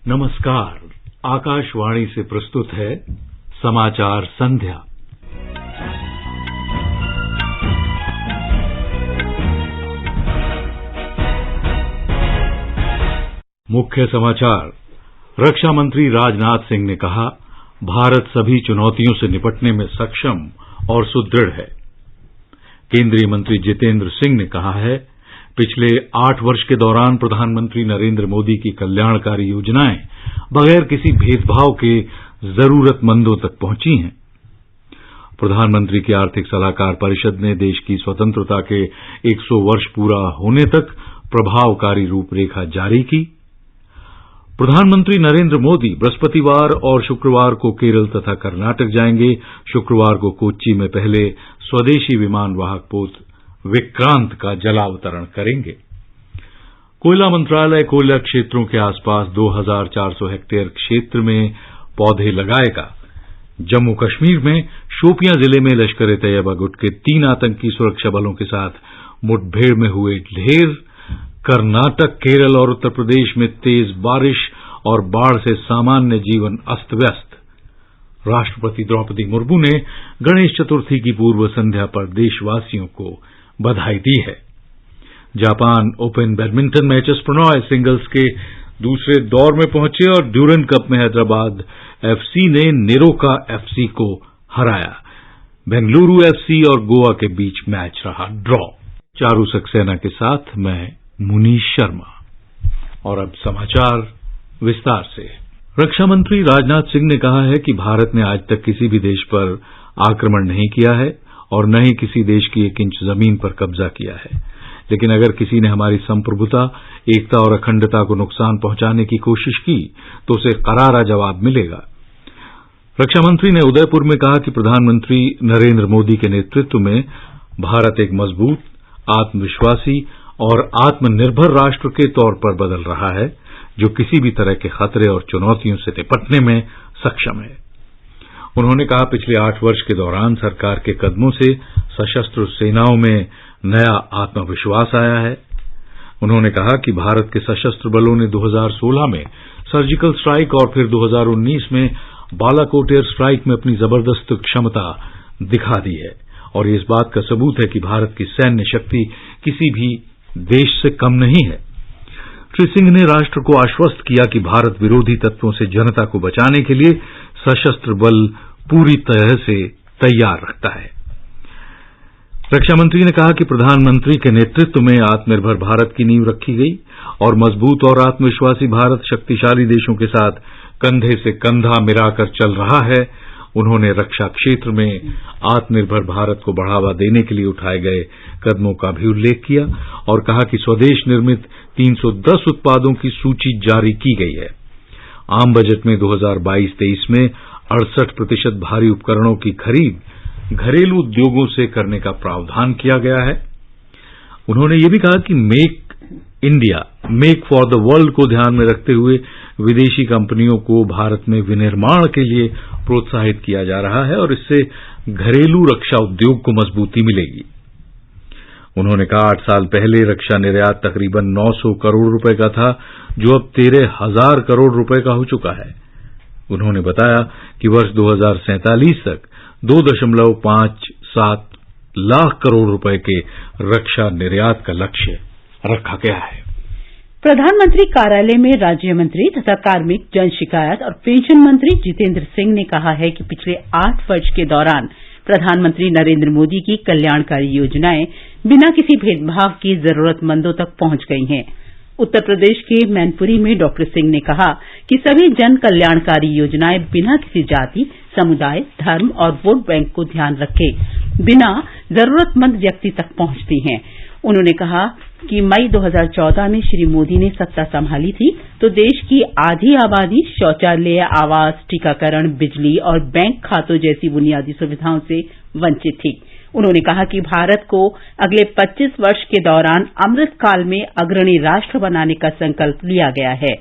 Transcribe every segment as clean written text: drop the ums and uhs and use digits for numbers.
नमस्कार। आकाशवाणी से प्रस्तुत है समाचार संध्या। मुख्य समाचार। रक्षा मंत्री राजनाथ सिंह ने कहा, भारत सभी चुनौतियों से निपटने में सक्षम और सुदृढ़ है। केंद्रीय मंत्री जितेंद्र सिंह ने कहा है, पिछले 8 वर्ष के दौरान प्रधानमंत्री नरेंद्र मोदी की कल्याणकारी योजनाएं बगैर किसी भेदभाव के जरूरतमंदों तक पहुंची हैं। प्रधानमंत्री की आर्थिक सलाहकार परिषद ने देश की स्वतंत्रता के 100 वर्ष पूरा होने तक प्रभावकारी रूपरेखा जारी की। प्रधानमंत्री नरेंद्र मोदी बृहस्पतिवार और शुक्रवार को केरल तथा कर्नाटक जाएंगे। शुक्रवार को कोच्चि में पहले स्वदेशी विमान वाहक पोत विक्रांत का जलावतरण करेंगे। कोयला मंत्रालय कोयला क्षेत्रों के आसपास 2400 हेक्टेयर क्षेत्र में पौधे लगाएगा। जम्मू कश्मीर में शोपियां जिले में लश्कर-ए-तैयबा गुट के 3 आतंकी सुरक्षा बलों के साथ मुठभेड़ में हुए ढेर। कर्नाटक, केरल और उत्तर प्रदेश में तेज बारिश और बाढ़ से सामान्य जीवन अस्त व्यस्त। राष्ट्रपति द्रौपदी मुर्मू ने गणेश चतुर्थी की पूर्व संध्या पर देशवासियों को बधाई दी है। जापान ओपन बैडमिंटन में एचएस प्रणॉय सिंगल्स के दूसरे दौर में पहुंचे और ड्यूरेंट कप में हैदराबाद एफसी ने निरोका एफसी को हराया। बेंगलुरु एफसी और गोवा के बीच मैच रहा ड्रॉ। चारू सक्सेना के साथ मैं मुनीश शर्मा। और अब समाचार विस्तार से। रक्षा मंत्री राजनाथ सिंह ने कहा है कि भारत ने आज तक किसी भी देश पर आक्रमण नहीं किया है और न ही किसी देश की 1 इंच जमीन पर कब्जा किया है, लेकिन अगर किसी ने हमारी संप्रभुता, एकता और अखंडता को नुकसान पहुंचाने की कोशिश की तो उसे करारा जवाब मिलेगा। रक्षा मंत्री ने उदयपुर में कहा कि प्रधानमंत्री नरेंद्र मोदी के नेतृत्व में भारत एक मजबूत, आत्मविश्वासी और आत्मनिर्भर राष्ट्र के तौर पर बदल रहा है, जो किसी भी तरह के खतरे और चुनौतियों से निपटने में सक्षम है। उन्होंने कहा, पिछले 8 वर्ष के दौरान सरकार के कदमों से सशस्त्र सेनाओं में नया आत्मविश्वास आया है। उन्होंने कहा कि भारत के सशस्त्र बलों ने 2016 में सर्जिकल स्ट्राइक और फिर 2019 में बालाकोट एयर स्ट्राइक में अपनी जबरदस्त क्षमता दिखा दी है और ये इस बात का सबूत है कि भारत की सैन्य शक्ति किसी भी देश से कम नहीं है। श्री सिंह ने राष्ट्र को आश्वस्त किया कि भारत विरोधी तत्वों से जनता को बचाने के लिए सशस्त्र बल पूरी तरह से तैयार रखता है। रक्षा मंत्री ने कहा कि प्रधानमंत्री के नेतृत्व में आत्मनिर्भर भारत की नींव रखी गई और मजबूत और आत्मविश्वासी भारत शक्तिशाली देशों के साथ कंधे से कंधा मिलाकर चल रहा है। उन्होंने रक्षा क्षेत्र में आत्मनिर्भर भारत को बढ़ावा देने के लिए उठाए गए कदमों का भी उल्लेख किया और कहा कि स्वदेश निर्मित 310 उत्पादों की सूची जारी की गई है। आम बजट में 2022-23 में 68% भारी उपकरणों की खरीद घरेलू उद्योगों से करने का प्रावधान किया गया है। उन्होंने ये भी कहा कि make India, make for the world को ध्यान में रखते हुए विदेशी कंपनियों को भारत में विनिर्माण के लिए प्रोत्साहित किया जा रहा है और इससे घरेलू रक्षा उद्योग को मजबूती मिलेगी। उन्होंने कहा, 8 साल पहले रक्षा निर्यात तकरीबन 900 करोड़ रुपए का था, जो अब 13,000 करोड़ रुपए का हो चुका है। उन्होंने बताया कि वर्ष 2047 तक 2.57 लाख करोड़ रुपए के रक्षा निर्यात का लक्ष्य रखा गया है। प्रधानमंत्री कार्यालय में राज्य मंत्री तथा कार्मिक, जन शिकायत और पेंशन मंत्री जितेंद्र सिंह ने कहा है कि पिछले 8 वर्ष के दौरान प्रधानमंत्री नरेंद्र मोदी की कल्याणकारी योजनाएं बिना किसी भेदभाव के जरूरतमंदों तक पहुंच गई हैं। उत्तर प्रदेश के मैनपुरी में डॉक्टर सिंह ने कहा कि सभी जन कल्याणकारी योजनाएं बिना किसी जाति, समुदाय, धर्म और वोट बैंक को ध्यान रखे बिना जरूरतमंद व्यक्ति तक पहुंचती हैं। उन्होंने कहा कि मई 2014 में श्री मोदी ने सत्ता संभाली थी तो देश की आधी आबादी शौचालय, आवास, टीकाकरण, बिजली और बैंक खातों जैसी बुनियादी सुविधाओं से वंचित थी। उन्होंने कहा कि भारत को अगले 25 वर्ष के दौरान अमृत काल में अग्रणी राष्ट्र बनाने का संकल्प लिया गया है।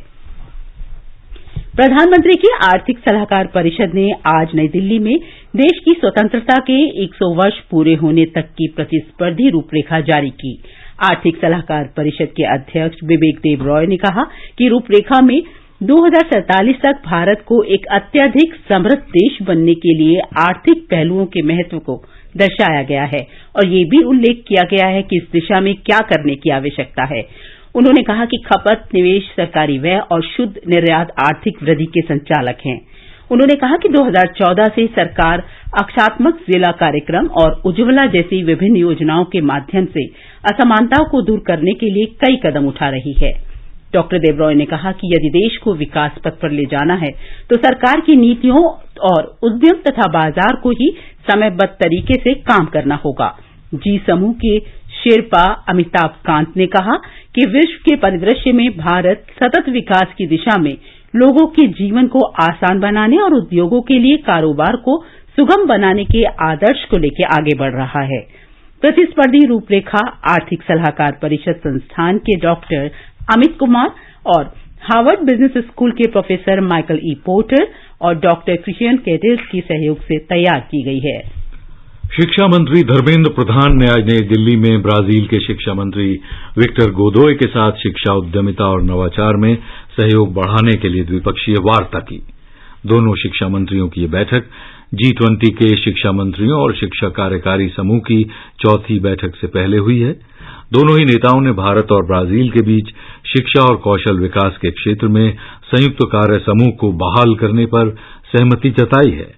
प्रधानमंत्री की आर्थिक सलाहकार परिषद ने आज नई दिल्ली में देश की स्वतंत्रता के 100 वर्ष पूरे होने तक की प्रतिस्पर्धी रूपरेखा जारी की। आर्थिक सलाहकार परिषद के अध्यक्ष बिबेक देब रॉय ने कहा कि रूपरेखा में 2047 तक भारत को एक अत्यधिक समृद्ध देश बनने के लिए आर्थिक पहलुओं के महत्व को दर्शाया गया है और ये भी उल्लेख किया गया है कि इस दिशा में क्या करने की आवश्यकता है। उन्होंने कहा कि खपत, निवेश, सरकारी व्यय और शुद्ध निर्यात आर्थिक वृद्धि के संचालक हैं। उन्होंने कहा कि 2014 से सरकार अक्षात्मक जिला कार्यक्रम और उज्ज्वला जैसी विभिन्न योजनाओं के माध्यम से असमानताओं को दूर करने के लिए कई कदम उठा रही है। डॉक्टर देबरॉय ने कहा कि यदि देश को विकास पथ पर ले जाना है तो सरकार की नीतियों और उद्यम तथा बाजार को ही समयबद्ध तरीके से काम करना होगा। जी समूह के शेरपा अमिताभ कांत ने कहा कि विश्व के परिदृश्य में भारत सतत विकास की दिशा में लोगों के जीवन को आसान बनाने और उद्योगों के लिए कारोबार को सुगम बनाने के आदर्श को लेकर आगे बढ़ रहा है। प्रतिस्पर्धी रूपरेखा आर्थिक सलाहकार परिषद संस्थान के डॉक्टर अमित कुमार और हार्वर्ड बिजनेस स्कूल के प्रोफेसर माइकल ई पोर्टर और डॉक्टर क्रिश्चियन कैटेल्स के सहयोग से तैयार की गई है। शिक्षा मंत्री धर्मेंद्र प्रधान ने आज नई दिल्ली में ब्राजील के शिक्षा मंत्री विक्टर गोदोय के साथ शिक्षा, उद्यमिता और नवाचार में सहयोग बढ़ाने के लिए द्विपक्षीय वार्ता की। दोनों शिक्षा मंत्रियों की यह बैठक G20 के शिक्षा मंत्रियों और शिक्षा कार्यकारी समूह की चौथी बैठक से पहले हुई है। दोनों ही नेताओं ने भारत और ब्राजील के बीच शिक्षा और कौशल विकास के क्षेत्र में संयुक्त कार्य समूह को बहाल करने पर सहमति जताई है।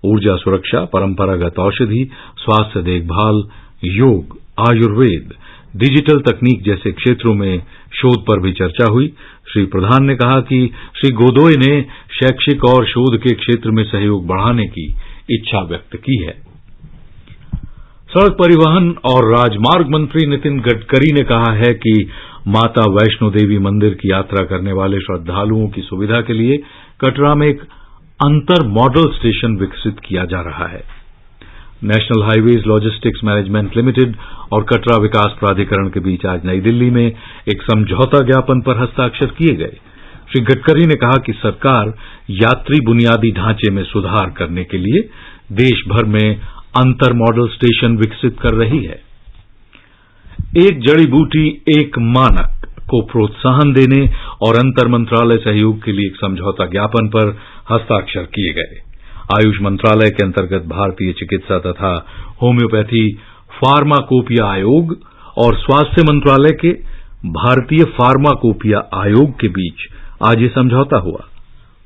ऊर्जा सुरक्षा, परंपरागत औषधि, स्वास्थ्य देखभाल, योग, आयुर्वेद, डिजिटल तकनीक जैसे क्षेत्रों में शोध पर भी चर्चा हुई। श्री प्रधान ने कहा कि श्री गोदोय ने शैक्षिक और शोध के क्षेत्र में सहयोग बढ़ाने की इच्छा व्यक्त की है। सड़क परिवहन और राजमार्ग मंत्री नितिन गडकरी ने कहा है कि माता वैष्णो देवी मंदिर की यात्रा करने वाले श्रद्धालुओं की सुविधा के लिए कटरा में एक अंतर मॉडल स्टेशन विकसित किया जा रहा है। National highways logistics management limited और कटरा विकास प्राधिकरण के बीच आज नई दिल्ली में एक समझौता ज्ञापन पर हस्ताक्षर किए गए। श्री गडकरी ने कहा कि सरकार यात्री बुनियादी ढांचे में सुधार करने के लिए देश भर में अंतर मॉडल स्टेशन विकसित कर रही है। एक जड़ी बूटी एक मानक को प्रोत्साहन देने और अंतर मंत्रालय सहयोग के लिए एक समझौता ज्ञापन पर हस्ताक्षर किए गए। आयुष मंत्रालय के अंतर्गत भारतीय चिकित्सा तथा होम्योपैथी फार्माकोपिया आयोग और स्वास्थ्य मंत्रालय के भारतीय फार्माकोपिया आयोग के बीच आज ये समझौता हुआ।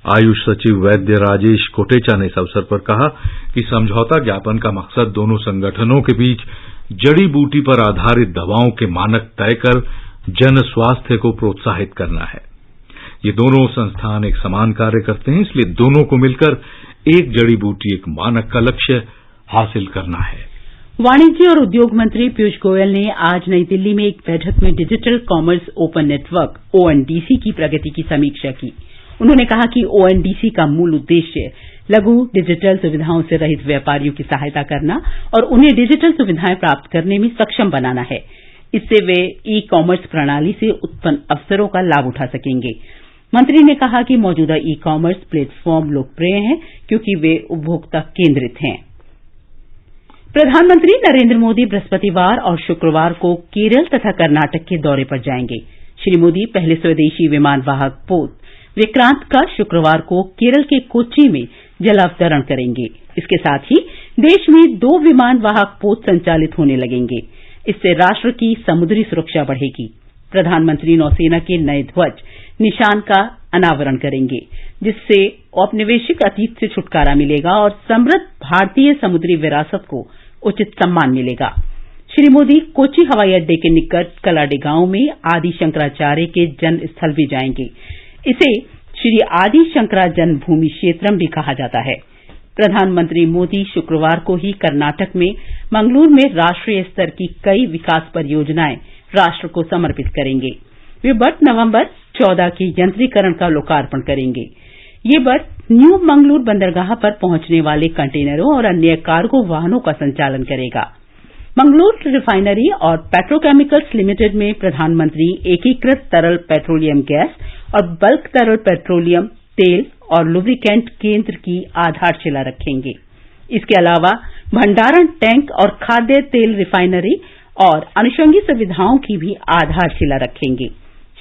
आयुष सचिव वैद्य राजेश कोटेचा ने इस अवसर पर कहा कि समझौता ज्ञापन का मकसद दोनों संगठनों के बीच जड़ी बूटी पर आधारित दवाओं के मानक तय कर जन स्वास्थ्य को प्रोत्साहित करना है। ये दोनों संस्थान एक समान कार्य करते हैं, इसलिए दोनों को मिलकर एक जड़ी बूटी एक मानक का लक्ष्य हासिल करना है। वाणिज्य और उद्योग मंत्री पीयूष गोयल ने आज नई दिल्ली में एक बैठक में digital commerce open network ONDC की प्रगति की समीक्षा की। उन्होंने कहा कि ONDC का मूल उद्देश्य लघु डिजिटल सुविधाओं से रहित व्यापारियों की सहायता करना और उन्हें डिजिटल सुविधाएं प्राप्त करने में सक्षम बनाना है। इससे वे ई-कॉमर्स प्रणाली से उत्पन्न अवसरों का लाभ उठा सकेंगे। मंत्री ने कहा कि मौजूदा ई-कॉमर्स प्लेटफॉर्म लोकप्रिय हैं क्योंकि वे उपभोक्ता केंद्रित हैं। प्रधानमंत्री नरेंद्र मोदी बृहस्पतिवार और शुक्रवार को केरल तथा कर्नाटक के दौरे पर जाएंगे। श्री मोदी पहले स्वदेशी विमान वाहक पोत विक्रांत का शुक्रवार को केरल के कोच्चि में जलावतरण करेंगे। इसके साथ ही देश में 2 विमान वाहक पोत संचालित होने लगेंगे। इससे राष्ट्र की समुद्री सुरक्षा बढ़ेगी। प्रधानमंत्री नौसेना के नए ध्वज निशान का अनावरण करेंगे, जिससे औपनिवेशिक अतीत से छुटकारा मिलेगा और समृद्ध भारतीय समुद्री विरासत को उचित सम्मान मिलेगा। श्री मोदी कोच्चि हवाई अड्डे के निकट कलाडे गांव में आदि शंकराचार्य के जन्म स्थल भी जाएंगे। इसे श्री आदि शंकरा जन्मभूमि क्षेत्रम भी कहा जाता है। प्रधानमंत्री मोदी शुक्रवार को ही कर्नाटक में मंगलूर में राष्ट्रीय स्तर की कई विकास परियोजनाएं राष्ट्र को समर्पित करेंगे। वे बट नवंबर 14 के यंत्रीकरण का लोकार्पण करेंगे। ये बट न्यू मंगलूर बंदरगाह पर पहुंचने वाले कंटेनरों और अन्य कार्गो वाहनों का संचालन करेगा। मंगलूर रिफाइनरी और पेट्रोकेमिकल्स लिमिटेड में प्रधानमंत्री एकीकृत तरल पेट्रोलियम गैस और बल्क तरल पेट्रोलियम तेल और लुब्रिकेंट केंद्र की आधारशिला रखेंगे। इसके अलावा भंडारण टैंक और खाद्य तेल रिफाइनरी और अनुषंगी सुविधाओं की भी आधारशिला रखेंगे।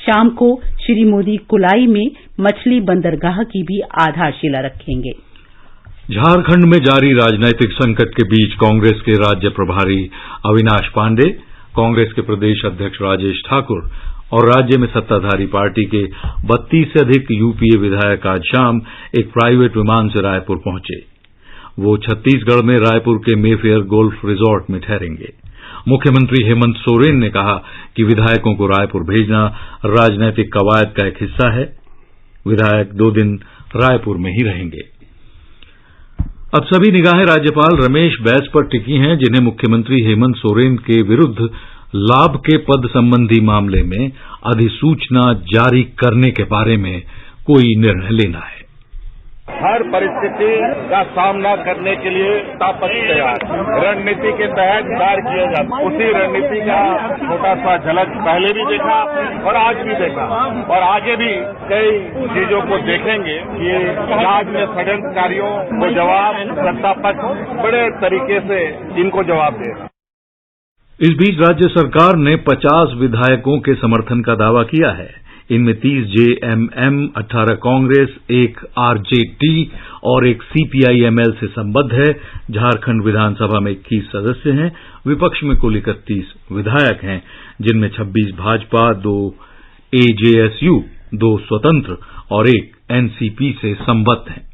शाम को श्री मोदी कुलाई में मछली बंदरगाह की भी आधारशिला रखेंगे। झारखंड में जारी राजनीतिक संकट के बीच कांग्रेस के राज्य प्रभारी अविनाश पांडे, कांग्रेस के प्रदेश अध्यक्ष राजेश ठाकुर और राज्य में सत्ताधारी पार्टी के 32 से अधिक यूपीए विधायक आज शाम एक प्राइवेट विमान से रायपुर पहुंचे। वो छत्तीसगढ़ में रायपुर के मेफेयर गोल्फ रिजॉर्ट में ठहरेंगे। मुख्यमंत्री हेमंत सोरेन ने कहा कि विधायकों को रायपुर भेजना राजनीतिक कवायद का एक हिस्सा है। विधायक 2 दिन रायपुर में ही रहेंगे। अब सभी निगाहें राज्यपाल रमेश बैस पर टिकी हैं, जिन्हें मुख्यमंत्री हेमंत सोरेन के विरुद्ध लाभ के पद संबंधी मामले में अधिसूचना जारी करने के बारे में कोई निर्णय लेना है। हर परिस्थिति का सामना करने के लिए तापस तैयार, रणनीति के तहत कार्य किया जाता है। उसी रणनीति का छोटा सा झलक पहले भी देखा और आज भी देखा और आगे भी कई चीजों को देखेंगे कि राज्य में षड्यंत्रकारियों को जवाब सत्ता पक्ष बड़े तरीके से इनको जवाब देगा। इस बीच राज्य सरकार ने 50 विधायकों के समर्थन का दावा किया है। इनमें 30 जेएमएम, 18 कांग्रेस, 1 आरजेडी और 1 सीपीआईएमएल से संबद्ध है। झारखंड विधानसभा में 21 सदस्य हैं। विपक्ष में कुल 31 विधायक हैं, जिनमें 26 भाजपा, 2 एजेएसयू, 2 स्वतंत्र और 1 एनसीपी से संबद्ध हैं।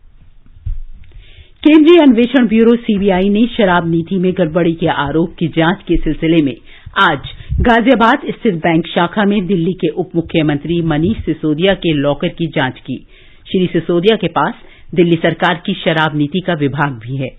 केंद्रीय अन्वेषण ब्यूरो सीबीआई ने शराब नीति में गड़बड़ी के आरोप की जांच के सिलसिले में आज गाजियाबाद स्थित बैंक शाखा में दिल्ली के उप मुख्यमंत्री मनीष सिसोदिया के लॉकर की जांच की। श्री सिसोदिया के पास दिल्ली सरकार की शराब नीति का विभाग भी है।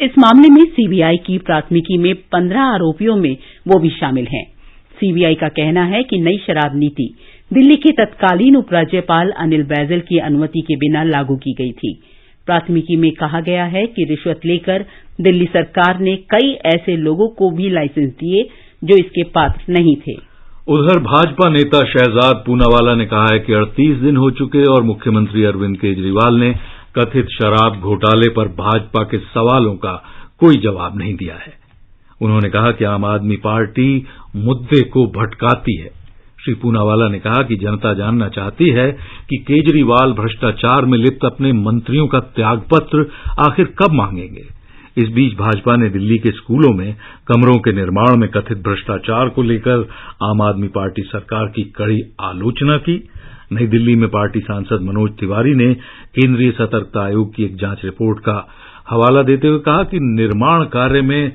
इस मामले में सीबीआई की प्राथमिकी में 15 आरोपियों में वो भी शामिल हैं। सीबीआई का कहना है कि नई शराब नीति दिल्ली के तत्कालीन उपराज्यपाल अनिल बैजल की अनुमति के बिना लागू की गई थी। प्राथमिकी में कहा गया है कि रिश्वत लेकर दिल्ली सरकार ने कई ऐसे लोगों को भी लाइसेंस दिए जो इसके पात्र नहीं थे। उधर भाजपा नेता शहजाद पूनावाला ने कहा है कि 38 दिन हो चुके और मुख्यमंत्री अरविंद केजरीवाल ने कथित शराब घोटाले पर भाजपा के सवालों का कोई जवाब नहीं दिया है। उन्होंने कहा कि आम आदमी पार्टी मुद्दे को भटकाती है। श्री पूनावाला ने कहा कि जनता जानना चाहती है कि केजरीवाल भ्रष्टाचार में लिप्त अपने मंत्रियों का त्यागपत्र आखिर कब मांगेंगे। इस बीच भाजपा ने दिल्ली के स्कूलों में कमरों के निर्माण में कथित भ्रष्टाचार को लेकर आम आदमी पार्टी सरकार की कड़ी आलोचना की। नई दिल्ली में पार्टी सांसद मनोज तिवारी ने केंद्रीय सतर्कता आयोग की एक जांच रिपोर्ट का हवाला देते हुए कहा कि निर्माण कार्य में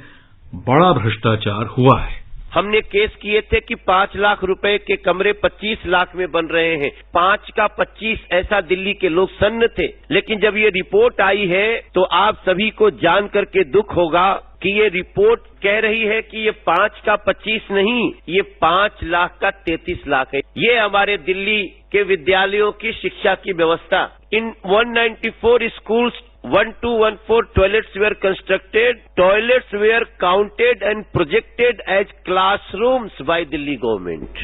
बड़ा भ्रष्टाचार हुआ है। हमने केस किए थे कि 5 लाख रुपए के कमरे 25 लाख में बन रहे हैं। 5 का 25 ऐसा दिल्ली के लोग सन्न थे। लेकिन जब ये रिपोर्ट आई है तो आप सभी को जान करके दुख होगा कि ये रिपोर्ट कह रही है कि ये 5 का 25 नहीं, ये 5 लाख का 33 लाख है। ये हमारे दिल्ली के विद्यालयों की शिक्षा की व्यवस्था। इन 194 schools 1214 toilets were constructed. Toilets were counted and projected as classrooms by Delhi government.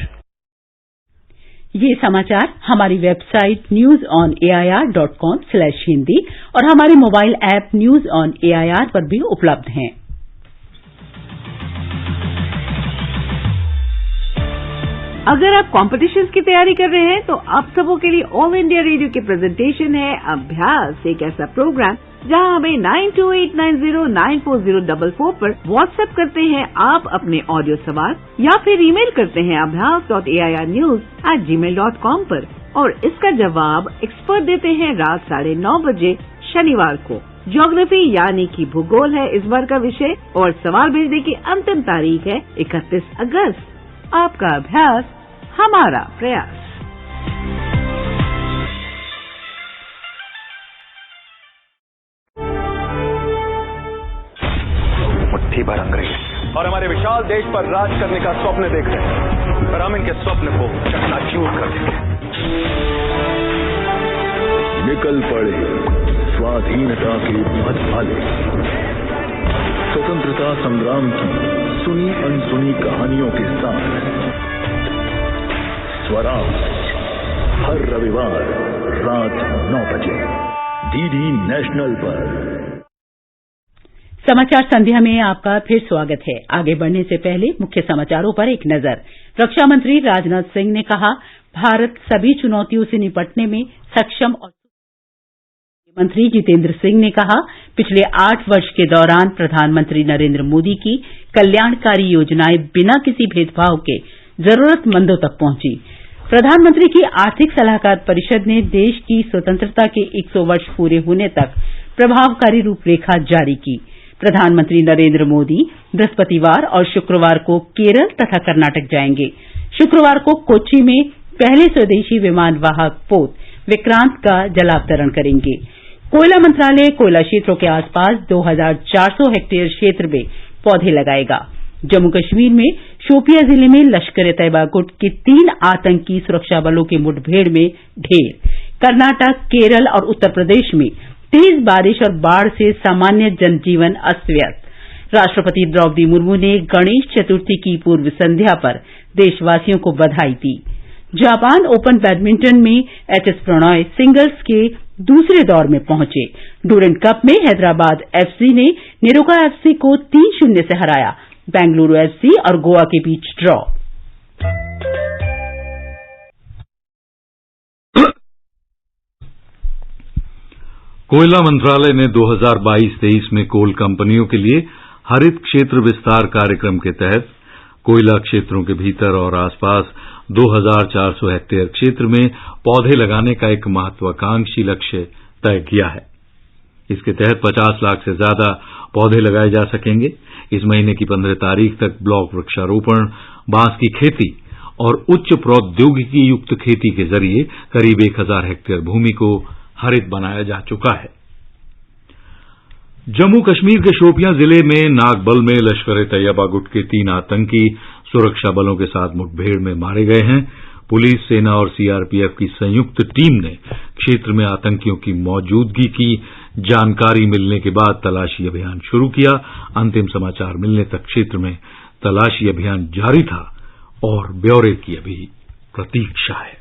ये समाचार हमारी वेबसाइट newsonair.com/hindi और हमारे mobile app news on AIR पर भी उपलब्ध हैं। अगर आप कॉम्पिटिशन्स की तैयारी कर रहे हैं तो आप सबों के लिए ऑल इंडिया रेडियो की प्रेजेंटेशन है अभ्यास, एक ऐसा प्रोग्राम जहां हमें 9289094044 पर व्हाट्सएप करते हैं आप अपने ऑडियो सवाल या फिर ईमेल करते हैं abhyas.airnews@gmail.com पर और इसका जवाब एक्सपर्ट देते हैं रात 9:30 बजे शनिवार को। ज्योग्राफी यानी कि भूगोल है इस बार का विषय और सवाल भेजने की अंतिम तारीख है 31 अगस्त। आपका अभ्यास हमारा प्रयास। मुट्ठी भर अंग्रेज और हमारे विशाल देश पर राज करने का स्वप्न देख रहे हैं, पर हम इनके स्वप्न को चकनाचूर कर देंगे। निकल पड़े स्वाधीनता के पथ भाले, स्वतंत्रता संग्राम की सुनी अनसुनी कहानियों के साथ स्वराज हर रविवार रात 9 बजे डीडी नेशनल पर। समाचार संध्या में आपका फिर स्वागत है। आगे बढ़ने से पहले मुख्य समाचारों पर एक नजर। रक्षा मंत्री राजनाथ सिंह ने कहा, भारत सभी चुनौतियों से निपटने में सक्षम और मंत्री जितेंद्र सिंह ने कहा, पिछले 8 वर्ष के दौरान प्रधानमंत्री नरेंद्र मोदी की कल्याणकारी योजनाएं बिना किसी भेदभाव के जरूरतमंदों तक पहुंची। प्रधानमंत्री की आर्थिक सलाहकार परिषद ने देश की स्वतंत्रता के 100 वर्ष पूरे होने तक प्रभावकारी रूपरेखा जारी की। प्रधानमंत्री नरेंद्र मोदी बृहस्पतिवार और शुक्रवार को केरल तथा कर्नाटक जाएंगे। शुक्रवार को कोच्चि में पहले स्वदेशी विमान वाहक पोत विक्रांत का जलावतरण करेंगे। कोयला मंत्रालय कोयला क्षेत्रों के आसपास 2400 हेक्टेयर क्षेत्र में पौधे लगाएगा। जम्मू कश्मीर में शोपियां जिले में लश्कर-ए-तैयबा गुट के 3 आतंकी सुरक्षा बलों के मुठभेड़ में ढेर। कर्नाटक, केरल और उत्तर प्रदेश में तेज बारिश और बाढ़ से सामान्य जनजीवन अस्त-व्यस्त। राष्ट्रपति द्रौपदी मुर्मू ने गणेश चतुर्थी की पूर्व संध्या पर देशवासियों को बधाई दी। जापान ओपन बैडमिंटन में एचएस प्रणॉय सिंगल्स के दूसरे दौर में पहुंचे। डूरेंट कप में हैदराबाद एफसी ने नेरोका एफसी को 3-0 से हराया। बेंगलुरु एफसी और गोवा के बीच ड्रॉ। कोयला मंत्रालय ने 2022-23 में कोल कंपनियों के लिए हरित क्षेत्र विस्तार कार्यक्रम के तहत कोयला क्षेत्रों के भीतर और आसपास 2400 हेक्टेयर क्षेत्र में पौधे लगाने का एक महत्वाकांक्षी लक्ष्य तय किया है। इसके तहत 50 लाख से ज्यादा पौधे लगाए जा सकेंगे। इस महीने की 15 तारीख तक ब्लॉक वृक्षारोपण, बांस की खेती और उच्च प्रौद्योगिकी युक्त खेती के जरिए करीब 1000 हेक्टेयर भूमि को हरित बनाया जा चुका है। जम्मू कश्मीर के शोपियां जिले में नागबल में लश्कर-ए-तैयबा गुट के 3 आतंकी सुरक्षा बलों के साथ मुठभेड़ में मारे गए हैं। पुलिस, सेना और सीआरपीएफ की संयुक्त टीम ने क्षेत्र में आतंकियों की मौजूदगी की जानकारी मिलने के बाद तलाशी अभियान शुरू किया। अंतिम समाचार मिलने तक क्षेत्र में तलाशी अभियान जारी था और ब्यौरे की अभी प्रतीक्षा है।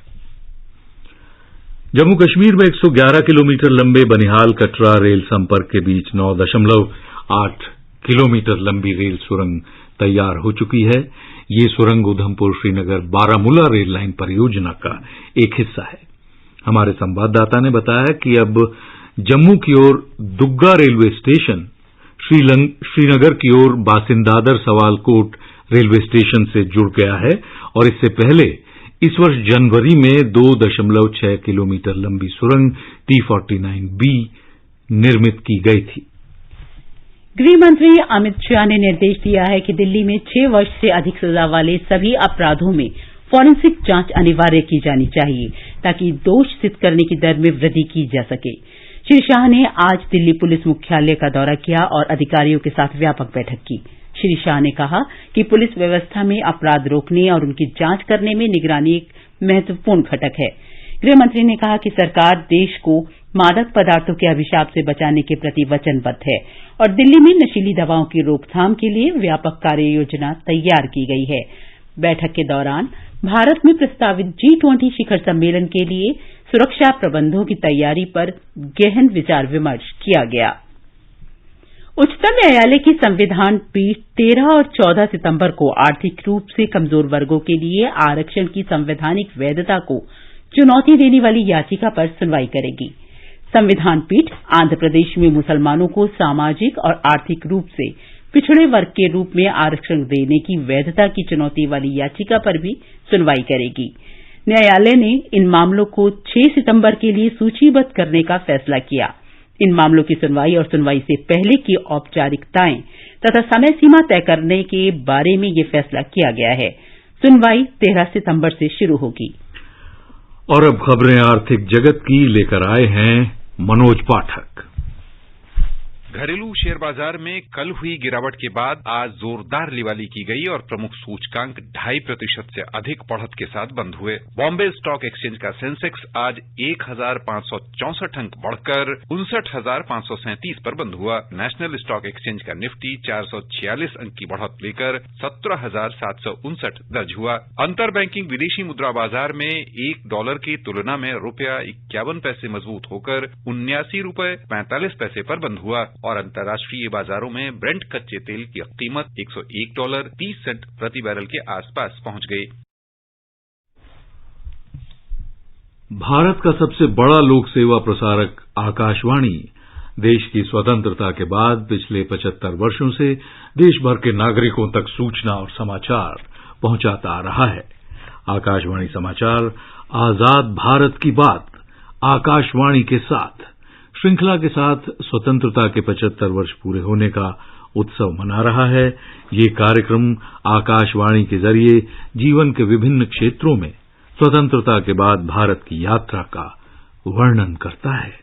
जम्मू कश्मीर में 111 किलोमीटर लंबे बनिहाल-कटरा रेल संपर्क के बीच 9.8 किलोमीटर लंबी रेल सुरंग तैयार हो चुकी है। ये सुरंग उधमपुर श्रीनगर बारामूला रेल लाइन परियोजना का एक हिस्सा है। हमारे संवाददाता ने बताया कि अब जम्मू की ओर दुग्गा रेलवे स्टेशन, श्रीनगर की ओर बासिंदादर सवालकोट रेलवे स्टेशन से जुड़ गया है और इससे पहले इस वर्ष जनवरी में 2.6 किलोमीटर लंबी सुरंग T49B निर्मित की गई थी। गृह मंत्री अमित शाह ने निर्देश दिया है कि दिल्ली में 6 वर्ष से अधिक सजा वाले सभी अपराधों में फॉरेंसिक जांच अनिवार्य की जानी चाहिए ताकि दोष सिद्ध करने की दर में वृद्धि की जा सके। श्री शाह ने आज दिल्ली पुलिस मुख्यालय का दौरा किया और अधिकारियों के साथ व्यापक बैठक की। श्री शाह ने कहा कि पुलिस व्यवस्था में अपराध रोकने और उनकी जांच करने में निगरानी एक महत्वपूर्ण घटक है। गृह मंत्री ने कहा कि सरकार देश को मादक पदार्थों के अभिशाप से बचाने के प्रति वचनबद्ध है और दिल्ली में नशीली दवाओं की रोकथाम के लिए व्यापक कार्य योजना तैयार की गई है। बैठक के दौरान भारत में प्रस्तावित G20 शिखर सम्मेलन के लिए सुरक्षा प्रबंधों की तैयारी पर गहन विचार विमर्श किया गया। उच्चतम न्यायालय की संविधान पीठ 13 और 14 सितंबर को आर्थिक रूप से कमजोर वर्गों के लिए आरक्षण की संवैधानिक वैधता को चुनौती देने वाली याचिका पर सुनवाई करेगी। संविधान पीठ आंध्र प्रदेश में मुसलमानों को सामाजिक और आर्थिक रूप से पिछड़े वर्ग के रूप में आरक्षण देने की वैधता की चुनौती वाली याचिका पर भी सुनवाई करेगी। न्यायालय ने इन मामलों को 6 सितंबर के लिए सूचीबद्ध करने का फैसला किया। इन मामलों की सुनवाई और सुनवाई से पहले की औपचारिकताएं तथा समय सीमा तय करने के बारे में यह फैसला किया गया है। सुनवाई 13 सितंबर से शुरू होगी। और अब खबरें आर्थिक जगत की लेकर आए हैं मनोज पाठक। घरेलू शेयर बाजार में कल हुई गिरावट के बाद आज जोरदार लिवाली की गई और प्रमुख सूचकांक 2.5% से अधिक बढ़त के साथ बंद हुए। बॉम्बे स्टॉक एक्सचेंज का सेंसेक्स आज 1564 अंक बढ़कर 59,537 पर बंद हुआ। नेशनल स्टॉक एक्सचेंज का निफ्टी 446 अंक की बढ़त लेकर 17,759 दर्ज हुआ। अंतर बैंकिंग विदेशी मुद्रा बाजार में $1 की तुलना में ₹51 मजबूत होकर $79.45 पर बंद हुआ और अंतर्राष्ट्रीय बाजारों में ब्रेंट कच्चे तेल की कीमत $101.30 प्रति बैरल के आसपास पहुंच गई। भारत का सबसे बड़ा लोक सेवा प्रसारक आकाशवाणी देश की स्वतंत्रता के बाद पिछले 75 वर्षों से देश भर के नागरिकों तक सूचना और समाचार पहुंचाता आ रहा है। आकाशवाणी समाचार आजाद भारत की बात आकाशवाणी के साथ श्रृंखला के साथ स्वतंत्रता के 75 वर्ष पूरे होने का उत्सव मना रहा है। ये कार्यक्रम आकाशवाणी के जरिए जीवन के विभिन्न क्षेत्रों में स्वतंत्रता के बाद भारत की यात्रा का वर्णन करता है।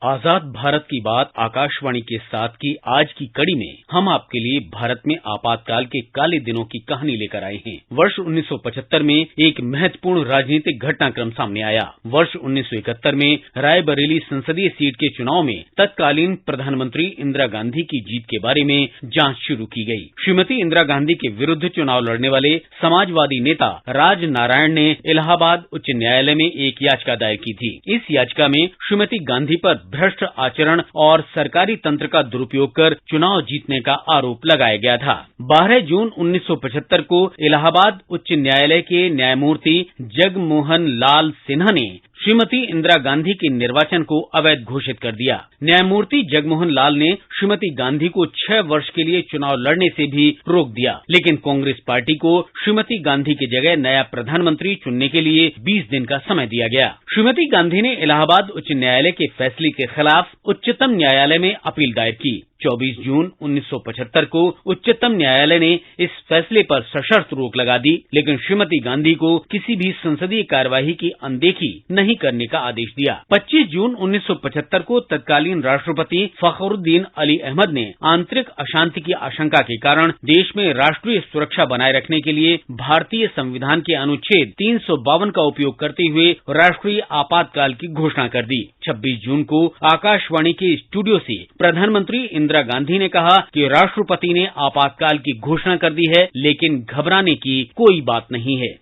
आजाद भारत की बात आकाशवाणी के साथ की आज की कड़ी में हम आपके लिए भारत में आपातकाल के काले दिनों की कहानी लेकर आए हैं। वर्ष 1975 में एक महत्वपूर्ण राजनीतिक घटनाक्रम सामने आया। वर्ष 1971 में रायबरेली संसदीय सीट के चुनाव में तत्कालीन प्रधानमंत्री इंदिरा गांधी की जीत के बारे में जांच शुरू की गई। श्रीमती इंदिरा गांधी के विरुद्ध चुनाव लड़ने वाले समाजवादी नेता राज नारायण ने इलाहाबाद उच्च न्यायालय में एक याचिका दायर की थी। इस याचिका में श्रीमती गांधी पर भ्रष्ट आचरण और सरकारी तंत्र का दुरुपयोग कर चुनाव जीतने का आरोप लगाया गया था। 12 जून 1975 को इलाहाबाद उच्च न्यायालय के न्यायमूर्ति जगमोहन लाल सिन्हा ने श्रीमती इंदिरा गांधी के निर्वाचन को अवैध घोषित कर दिया। न्यायमूर्ति जगमोहन लाल ने श्रीमती गांधी को 6 वर्ष के लिए चुनाव लड़ने से भी रोक दिया, लेकिन कांग्रेस पार्टी को श्रीमती गांधी की जगह नया प्रधानमंत्री चुनने के लिए 20 दिन का समय दिया गया। श्रीमती गांधी ने इलाहाबाद उच्च न्यायालय के फैसले के खिलाफ उच्चतम न्यायालय में अपील दायर की। 24 जून 1975 को उच्चतम न्यायालय ने इस फैसले पर सशर्त रोक लगा दी, लेकिन श्रीमती गांधी को किसी भी संसदीय कार्यवाही की अनदेखी नहीं करने का आदेश दिया। 25 जून 1975 को तत्कालीन राष्ट्रपति फखरुद्दीन अली अहमद ने आंतरिक अशांति की आशंका के कारण देश में राष्ट्रीय सुरक्षा बनाए रखने के लिए भारतीय संविधान के अनुच्छेद 352 का उपयोग करते हुए राष्ट्रीय आपातकाल की घोषणा कर दी। 26 जून को आकाशवाणी के स्टूडियो से प्रधानमंत्री इंदिरा गांधी ने कहा कि राष्ट्रपति ने आपातकाल की घोषणा कर दी है, लेकिन घबराने की कोई बात नहीं है।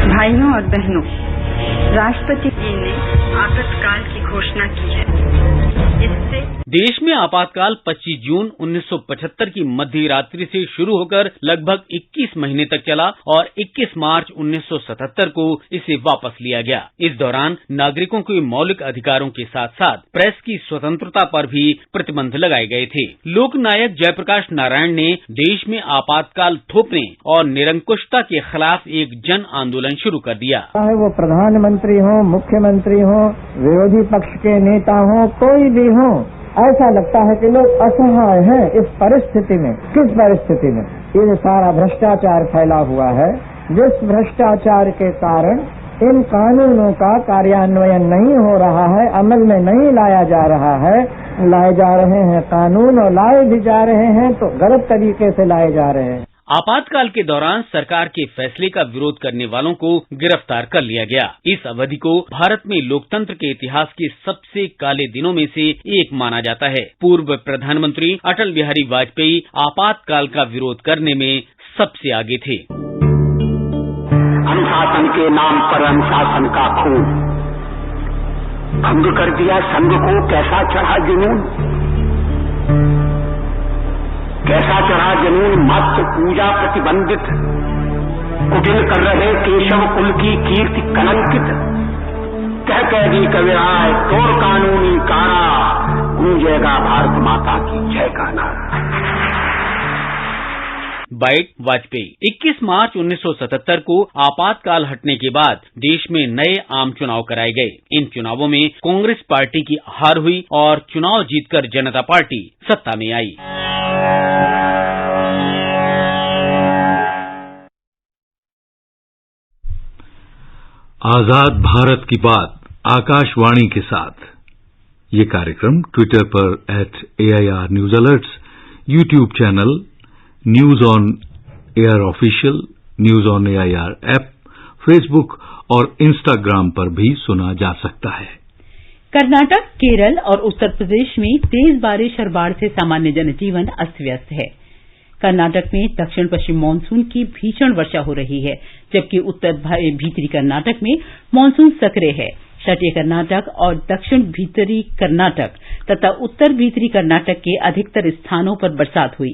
भाइयों और बहनों, राष्ट्रपति जी ने आपातकाल की घोषणा की है। इससे देश में आपातकाल 25 जून 1975 की मध्य रात्रि से शुरू होकर लगभग 21 महीने तक चला और 21 मार्च 1977 को इसे वापस लिया गया। इस दौरान नागरिकों के मौलिक अधिकारों के साथ साथ प्रेस की स्वतंत्रता पर भी प्रतिबंध लगाए गए थे। लोकनायक जयप्रकाश नारायण ने देश में आपातकाल थोपने और निरंकुशता के खिलाफ एक जन आंदोलन शुरू कर दिया। चाहे वो प्रधानमंत्री हो, मुख्यमंत्री हो, विरोधी पक्ष के नेता हो, कोई भी हो, ऐसा लगता है कि लोग असहाय हैं इस परिस्थिति में। किस परिस्थिति में? ये सारा भ्रष्टाचार फैला हुआ है, जिस भ्रष्टाचार के कारण इन कानूनों का कार्यान्वयन नहीं हो रहा है, अमल में नहीं लाया जा रहा है। लाए जा रहे हैं कानून और लाए भी जा रहे हैं तो गलत तरीके से लाए जा रहे हैं। आपातकाल के दौरान सरकार के फैसले का विरोध करने वालों को गिरफ्तार कर लिया गया। इस अवधि को भारत में लोकतंत्र के इतिहास के सबसे काले दिनों में से एक माना जाता है। पूर्व प्रधानमंत्री अटल बिहारी वाजपेयी आपातकाल का विरोध करने में सबसे आगे थे। अनुशासन के नाम पर अनुशासन का खून, भंग कर दिया संघ को, कैसा चढ़ा जुनून, कैसा चढ़ा जुनून, मत पूजा प्रतिबंधित, कुटिल कर रहे केशव कुल की कीर्ति कलंकित, कह दी कविराय तोड़ कानूनी कारा, गूंजेगा भारत माता की जय का नारा। बाइट वाजपेयी। 21 मार्च 1977 को आपातकाल हटने के बाद देश में नए आम चुनाव कराए गए। इन चुनावों में कांग्रेस पार्टी की हार हुई और चुनाव जीतकर जनता पार्टी सत्ता में आई। आजाद भारत की बात आकाशवाणी के साथ ये कार्यक्रम ट्विटर पर @AIR news alerts, YouTube channel news on air official, news on AIR app, Facebook और इंस्टाग्राम पर भी सुना जा सकता है। कर्नाटक, केरल और उत्तर प्रदेश में तेज बारिश और बाढ़ से सामान्य जनजीवन अस्त व्यस्त है। कर्नाटक में दक्षिण पश्चिम मानसून की भीषण वर्षा हो रही है, जबकि उत्तर भीतरी कर्नाटक में मानसून सक्रिय है। तटीय कर्नाटक और दक्षिण भीतरी कर्नाटक तथा उत्तर भीतरी कर्नाटक के अधिकतर स्थानों पर बरसात हुई।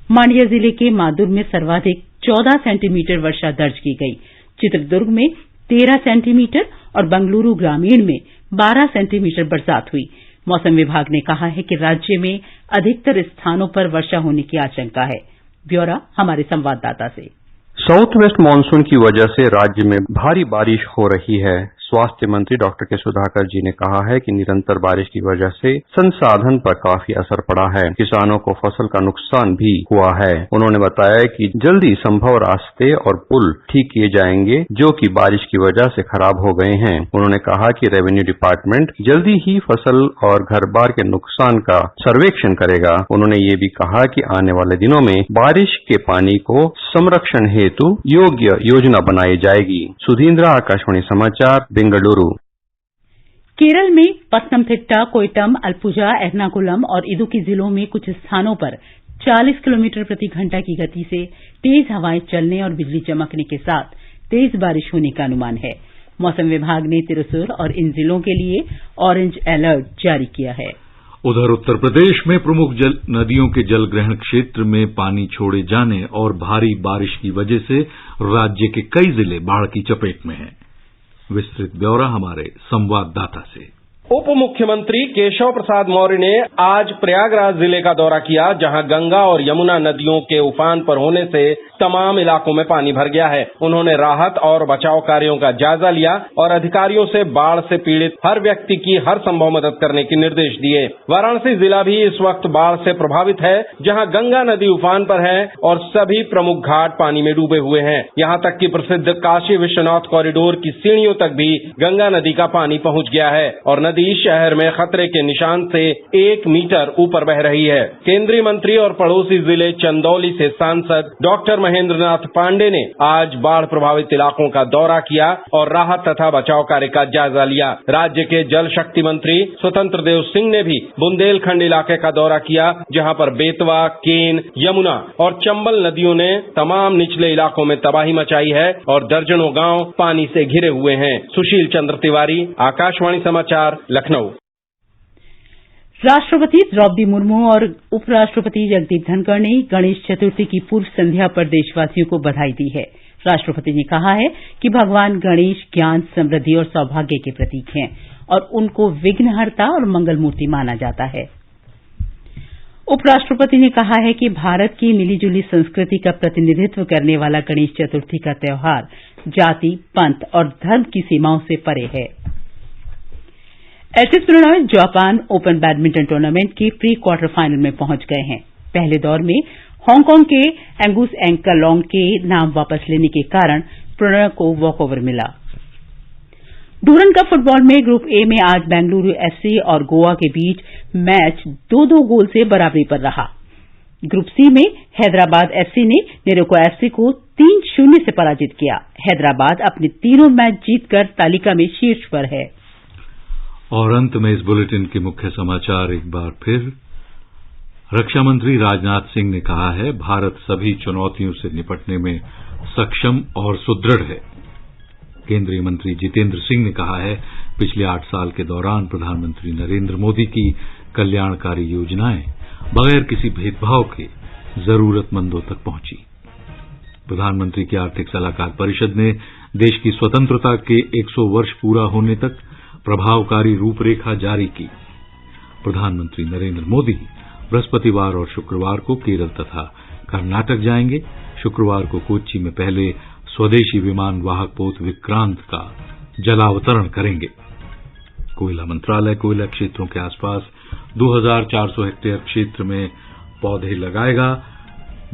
मांडया जिले के मादुर में सर्वाधिक 14 सेंटीमीटर वर्षा दर्ज की गई। चित्रदुर्ग में 13 सेंटीमीटर और बंगलुरु ग्रामीण में 12 सेंटीमीटर बरसात हुई। मौसम विभाग ने कहा है कि राज्य में अधिकतर स्थानों पर वर्षा होने की आशंका है। ब्यौरा हमारे संवाददाता से। साउथ वेस्ट मानसून की वजह से राज्य में भारी बारिश हो रही है। स्वास्थ्य मंत्री डॉक्टर के सुधाकर जी ने कहा है कि निरंतर बारिश की वजह से संसाधन पर काफी असर पड़ा है। किसानों को फसल का नुकसान भी हुआ है। उन्होंने बताया कि जल्दी संभव रास्ते और पुल ठीक किए जाएंगे जो कि बारिश की वजह से खराब हो गए हैं। उन्होंने कहा कि रेवेन्यू डिपार्टमेंट जल्दी ही फसल और घर बार के नुकसान का सर्वेक्षण करेगा। उन्होंने ये भी कहा कि आने वाले दिनों में बारिश के पानी को संरक्षण हेतु योग्य योजना बनाई जाएगी। सुधींद्रा, आकाशवाणी समाचार, बेंगलुरु। केरल में पत्तनमथिट्टा, कोयटम, अलपुजा, एर्नाकुलम और इदुक्की जिलों में कुछ स्थानों पर 40 किलोमीटर प्रति घंटा की गति से तेज हवाएं चलने और बिजली चमकने के साथ तेज बारिश होने का अनुमान है। मौसम विभाग ने तिरुसुर और इन जिलों के लिए ऑरेंज अलर्ट जारी किया है। उधर उत्तर प्रदेश में प्रमुख नदियों के जलग्रहण क्षेत्र में पानी छोड़े जाने और भारी बारिश की वजह से राज्य के कई जिले बाढ़ की चपेट में हैं। विस्तृत ब्यौरा हमारे संवाददाता से। उप मुख्यमंत्री केशव प्रसाद मौर्य ने आज प्रयागराज जिले का दौरा किया, जहां गंगा और यमुना नदियों के उफान पर होने से तमाम इलाकों में पानी भर गया है। उन्होंने राहत और बचाव कार्यों का जायजा लिया और अधिकारियों से बाढ़ से पीड़ित हर व्यक्ति की हर संभव मदद करने के निर्देश दिए। वाराणसी जिला भी इस वक्त बाढ़ से प्रभावित है, जहां गंगा नदी उफान पर है और सभी प्रमुख घाट पानी में डूबे हुए हैं। यहां तक कि प्रसिद्ध काशी विश्वनाथ कॉरिडोर की सीढ़ियों तक भी गंगा नदी का पानी पहुंच गया है और नदी शहर में खतरे के निशान से 1 मीटर ऊपर बह रही है। केंद्रीय मंत्री और पड़ोसी जिले चंदौली से सांसद डॉक्टर महेंद्रनाथ पांडे ने आज बाढ़ प्रभावित इलाकों का दौरा किया और राहत तथा बचाव कार्य का जायजा लिया। राज्य के जल शक्ति मंत्री स्वतंत्र देव सिंह ने भी बुंदेलखंड इलाके का दौरा किया, जहां पर बेतवा, केन, यमुना और चंबल नदियों ने तमाम निचले इलाकों में तबाही मचाई है और दर्जनों गांव पानी से घिरे हुए हैं। सुशील चंद्र तिवारी, आकाशवाणी समाचार, लखनऊ। राष्ट्रपति द्रौपदी मुर्मू और उपराष्ट्रपति जगदीप धनखड़ ने गणेश चतुर्थी की पूर्व संध्या पर देशवासियों को बधाई दी है। राष्ट्रपति ने कहा है कि भगवान गणेश ज्ञान, समृद्धि और सौभाग्य के प्रतीक हैं और उनको विघ्नहर्ता और मंगल मूर्ति माना जाता है। उपराष्ट्रपति ने कहा है कि भारत की मिलीजुली संस्कृति का प्रतिनिधित्व करने वाला गणेश चतुर्थी का त्यौहार जाति, पंथ और धर्म की सीमाओं से परे है। HS Prannoy Japan open badminton tournament के प्री क्वार्टर फाइनल में पहुंच गए हैं। पहले दौर में हांगकांग के एंगुस एंगकालोंग के नाम वापस लेने के कारण प्रणॉय को वॉकओवर मिला। डूरन कप फुटबॉल में ग्रुप ए में आज बेंगलुरु एफसी और गोवा के बीच मैच 2-2 गोल से बराबरी पर रहा। ग्रुप सी में हैदराबाद एफसी ने नेरोका एफसी को 3-0 से पराजित किया। हैदराबाद अपने तीनों मैच जीतकर तालिका में शीर्ष पर है। और अंत में इस बुलेटिन के मुख्य समाचार एक बार फिर। रक्षा मंत्री राजनाथ सिंह ने कहा है, भारत सभी चुनौतियों से निपटने में सक्षम और सुदृढ़ है। केंद्रीय मंत्री जितेंद्र सिंह ने कहा है, पिछले 8 साल के दौरान प्रधानमंत्री नरेंद्र मोदी की कल्याणकारी योजनाएं बगैर किसी भेदभाव के जरूरतमंदों तक पहुंची। प्रधानमंत्री की आर्थिक सलाहकार परिषद ने देश की स्वतंत्रता के 100 वर्ष पूरा होने तक प्रभावकारी रूपरेखा जारी की। प्रधानमंत्री नरेंद्र मोदी बृहस्पतिवार और शुक्रवार को केरल तथा कर्नाटक जाएंगे। शुक्रवार को कोच्चि में पहले स्वदेशी विमान वाहक पोत विक्रांत का जलावतरण करेंगे। कोयला मंत्रालय कोयला क्षेत्रों के आसपास 2400 हेक्टेयर क्षेत्र में पौधे लगाएगा।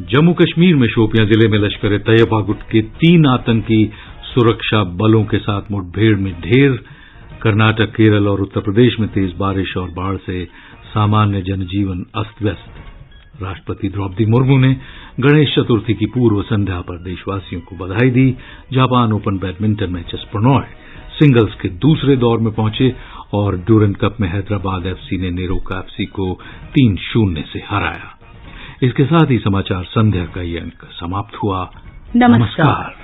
जम्मू कश्मीर में शोपियां जिले में लश्कर ए तैयबा गुट के 3 आतंकी सुरक्षा बलों के साथ मुठभेड़ में ढेर। कर्नाटक, केरल और उत्तर प्रदेश में तेज बारिश और बाढ़ से सामान्य जनजीवन अस्त व्यस्त। राष्ट्रपति द्रौपदी मुर्मू ने गणेश चतुर्थी की पूर्व संध्या पर देशवासियों को बधाई दी। जापान ओपन बैडमिंटन में एचएस प्रणॉय सिंगल्स के दूसरे दौर में पहुंचे और डूरन कप में हैदराबाद एफसी ने नेरोका एफसी को 3-0 से हराया। इसके साथ ही समाचार संध्या का ये अंक समाप्त हुआ। नमस्कार।